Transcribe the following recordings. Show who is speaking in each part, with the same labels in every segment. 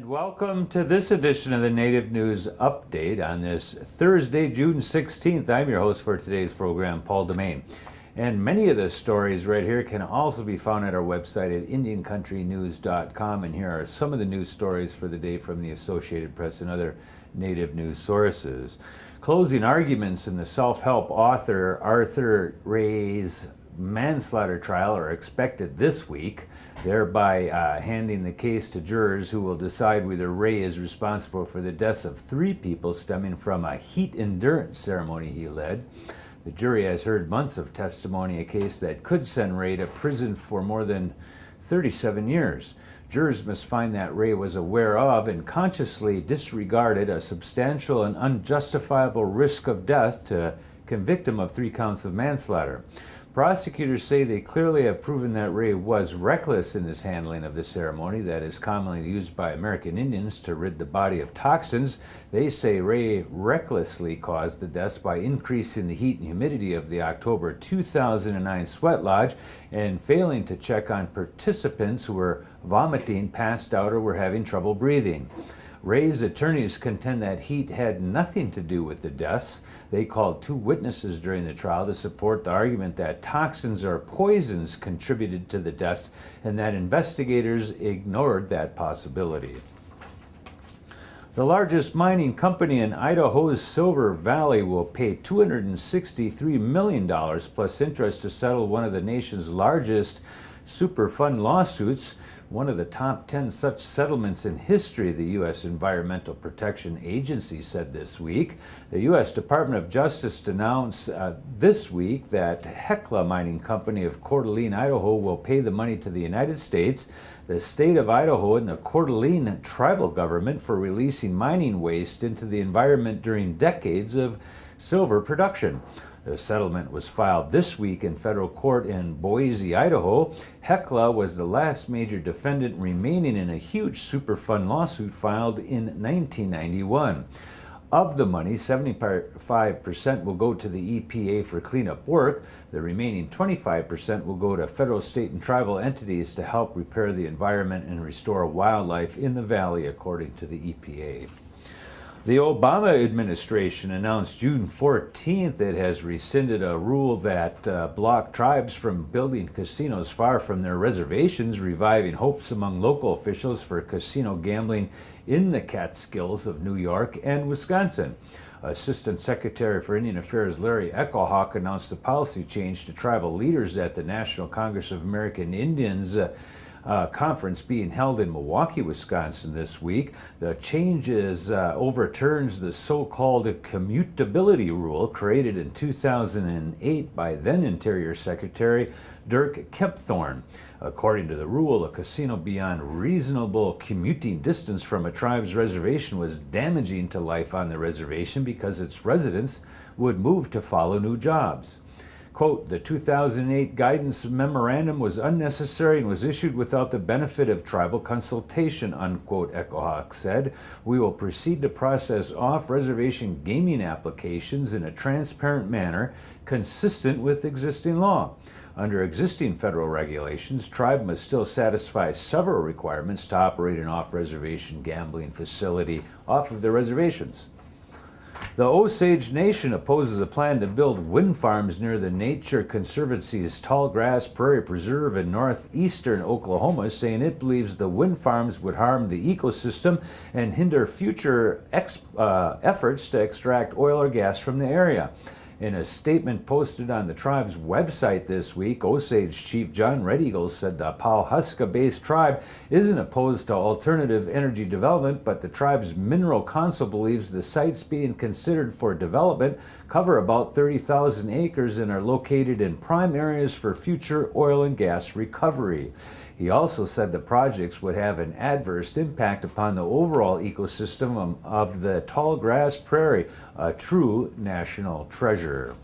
Speaker 1: And welcome to this edition of the Native News Update on this Thursday, June 16th. I'm your host for today's program, Paul DeMain. And many of the stories right here can also be found at our website at IndianCountryNews.com. And here are some of the news stories for the day from the Associated Press and other Native news sources. Closing arguments in the self-help author Arthur Ray's manslaughter trial are expected this week, thereby handing the case to jurors who will decide whether Ray is responsible for the deaths of 3 people stemming from a heat endurance ceremony he led. The jury has heard months of testimony, a case that could send Ray to prison for more than 37 years. Jurors must find that Ray was aware of and consciously disregarded a substantial and unjustifiable risk of death to convict him of 3 counts of manslaughter. Prosecutors say they clearly have proven that Ray was reckless in his handling of the ceremony that is commonly used by American Indians to rid the body of toxins. They say Ray recklessly caused the deaths by increasing the heat and humidity of the October 2009 sweat lodge and failing to check on participants who were vomiting, passed out, or were having trouble breathing. Ray's attorneys contend that heat had nothing to do with the deaths. They called 2 witnesses during the trial to support the argument that toxins or poisons contributed to the deaths and that investigators ignored that possibility. The largest mining company in Idaho's Silver Valley will pay $263 million plus interest to settle one of the nation's largest Superfund lawsuits, one of the top 10 such settlements in history, the U.S. Environmental Protection Agency said this week. The U.S. Department of Justice announced this week that Hecla Mining Company of Coeur d'Alene, Idaho, will pay the money to the United States, the state of Idaho, and the Coeur d'Alene tribal government for releasing mining waste into the environment during decades of silver production. The settlement was filed this week in federal court in Boise, Idaho. Hecla was the last major defendant remaining in a huge Superfund lawsuit filed in 1991. Of the money, 75% will go to the EPA for cleanup work. The remaining 25% will go to federal, state, and tribal entities to help repair the environment and restore wildlife in the valley, according to the EPA. The Obama administration announced June 14th it has rescinded a rule that blocked tribes from building casinos far from their reservations, reviving hopes among local officials for casino gambling in the Catskills of New York and Wisconsin. Assistant Secretary for Indian Affairs Larry Eckelhawk announced the policy change to tribal leaders at the National Congress of American Indians conference being held in Milwaukee, Wisconsin this week. The changes overturns the so-called commutability rule created in 2008 by then Interior Secretary Dirk Kempthorne. According to the rule, a casino beyond reasonable commuting distance from a tribe's reservation was damaging to life on the reservation because its residents would move to follow new jobs. Quote, the 2008 guidance memorandum was unnecessary and was issued without the benefit of tribal consultation, unquote, Eckelhawk said. We will proceed to process off-reservation gaming applications in a transparent manner consistent with existing law. Under existing federal regulations, tribe must still satisfy several requirements to operate an off-reservation gambling facility off of their reservations. The Osage Nation opposes a plan to build wind farms near the Nature Conservancy's Tallgrass Prairie Preserve in northeastern Oklahoma, saying it believes the wind farms would harm the ecosystem and hinder future efforts to extract oil or gas from the area. In a statement posted on the tribe's website this week, Osage Chief John Red Eagle said the Pawhuska-based tribe isn't opposed to alternative energy development, but the tribe's mineral council believes the sites being considered for development cover about 30,000 acres and are located in prime areas for future oil and gas recovery. He also said the projects would have an adverse impact upon the overall ecosystem of the Tallgrass Prairie, a true national treasure.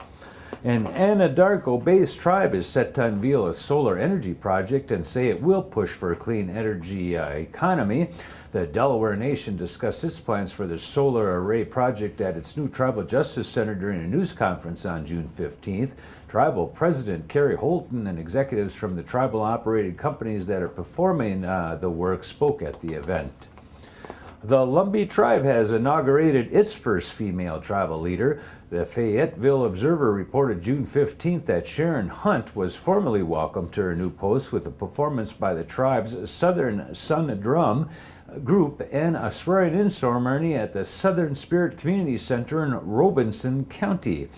Speaker 1: An Anadarko-based tribe is set to unveil a solar energy project and say it will push for a clean energy economy. The Delaware Nation discussed its plans for the solar array project at its new Tribal Justice Center during a news conference on June 15th. Tribal President Kerry Holton and executives from the tribal-operated companies that are performing the work spoke at the event. The Lumbee Tribe has inaugurated its first female tribal leader. The Fayetteville Observer reported June 15th that Sharon Hunt was formally welcomed to her new post with a performance by the tribe's Southern Sun Drum group and a swearing-in ceremony at the Southern Spirit Community Center in Robinson County.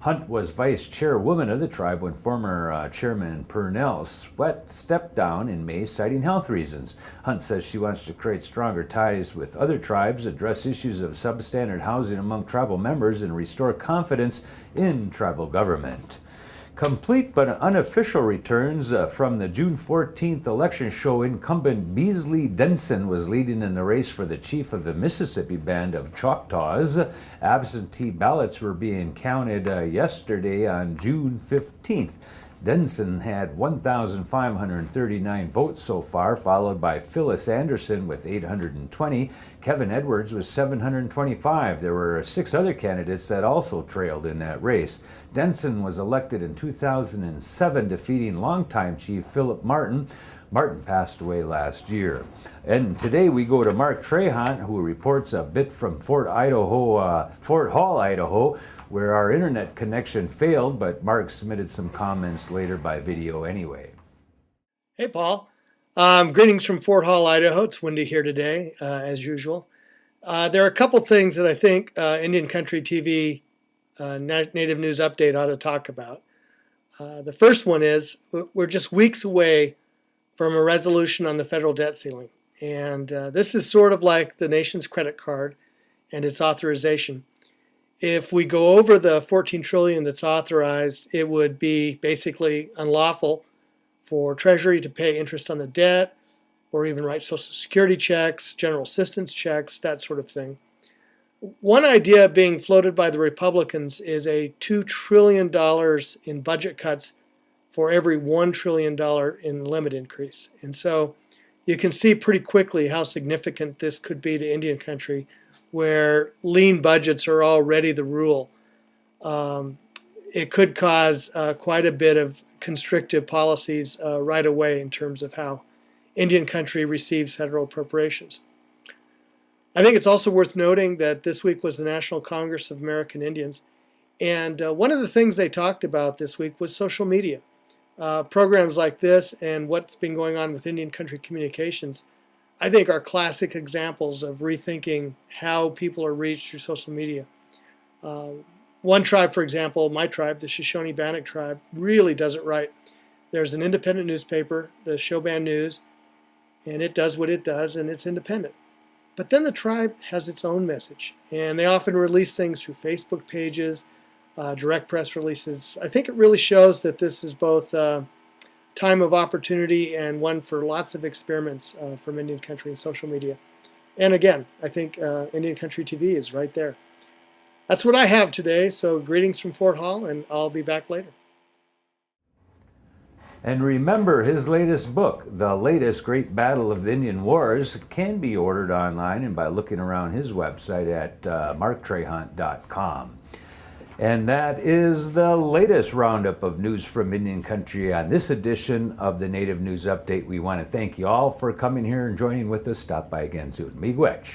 Speaker 1: Hunt was vice chairwoman of the tribe when former chairman Purnell Sweat stepped down in May, citing health reasons. Hunt says she wants to create stronger ties with other tribes, address issues of substandard housing among tribal members, and restore confidence in tribal government. Complete but unofficial returns from the June 14th election show incumbent Beasley Benson was leading in the race for the chief of the Mississippi Band of Choctaws. Absentee ballots were being counted yesterday on June 15th. Benson had 1,539 votes so far, followed by Phyllis Anderson with 820. Kevin Edwards was 725. There were 6 other candidates that also trailed in that race. Benson was elected in 2007, defeating longtime chief Philip Martin. Martin passed away last year. And today we go to Mark Trahant, who reports a bit from Fort Hall, Idaho, where our internet connection failed, but Mark submitted some comments later by video anyway.
Speaker 2: Hey, Paul. Greetings from Fort Hall, Idaho. It's windy here today, as usual. There are a couple things that I think Indian Country TV Native News Update ought to talk about. The first one is we're just weeks away from a resolution on the federal debt ceiling. And this is sort of like the nation's credit card and its authorization. If we go over the $14 trillion that's authorized, it would be basically unlawful for Treasury to pay interest on the debt or even write Social Security checks, general assistance checks, that sort of thing. One idea being floated by the Republicans is a $2 trillion in budget cuts for every $1 trillion in limit increase. And so you can see pretty quickly how significant this could be to Indian country, where lean budgets are already the rule. It could cause quite a bit of constrictive policies right away in terms of how Indian country receives federal appropriations. I think it's also worth noting that this week was the National Congress of American Indians, and one of the things they talked about this week was social media. Programs like this and what's been going on with Indian country communications, I think, are classic examples of rethinking how people are reached through social media. One tribe, for example, my tribe, the Shoshone Bannock tribe, really does it right. There's an independent newspaper, the Shoban News, and it does what it does, and it's independent. But then the tribe has its own message, and they often release things through Facebook pages, direct press releases. I think it really shows that this is both a time of opportunity and one for lots of experiments from Indian country and social media. And again, I think Indian Country TV is right there. That's what I have today, so greetings from Fort Hall, and I'll be back later.
Speaker 1: And remember, his latest book, The Latest Great Battle of the Indian Wars, can be ordered online and by looking around his website at marktrahant.com. And that is the latest roundup of news from Indian Country on this edition of the Native News Update. We want to thank you all for coming here and joining with us. Stop by again soon. Miigwech.